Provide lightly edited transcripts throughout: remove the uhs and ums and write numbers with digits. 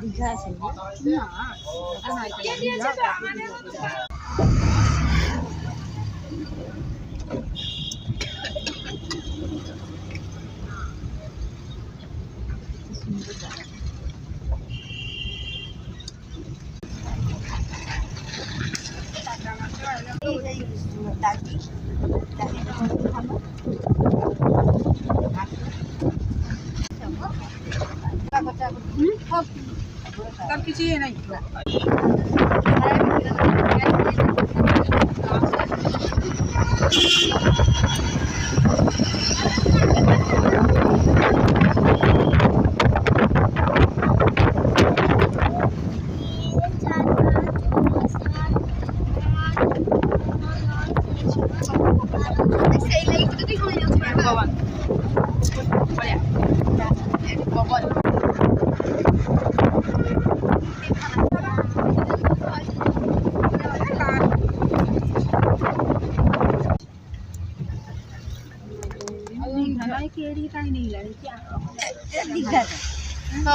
দীঘা আছে না? सब किसी ये नहीं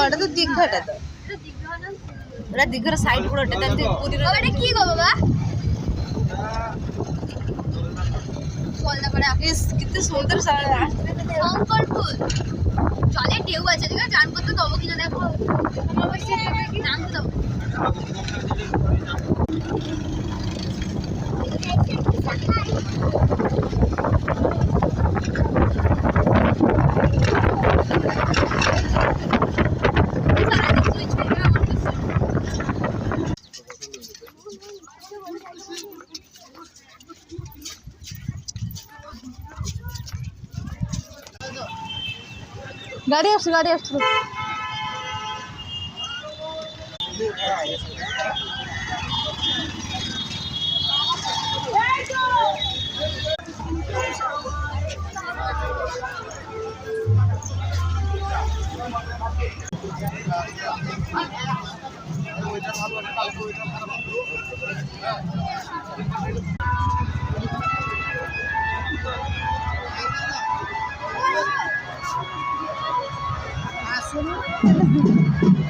ওটা তো দীঘাটা তো ওটা দীঘার সাইড পুরোটা তাহলে পুরীর ওটা কি গো বাবা বলতে পারে ইস কিতনে সুন্দর শঙ্করপুর জলে ঢেউ আছে দেখো চান করতে দেবো কিনা দেখো নাম তো দেবো গাড়ি আসছে আসলে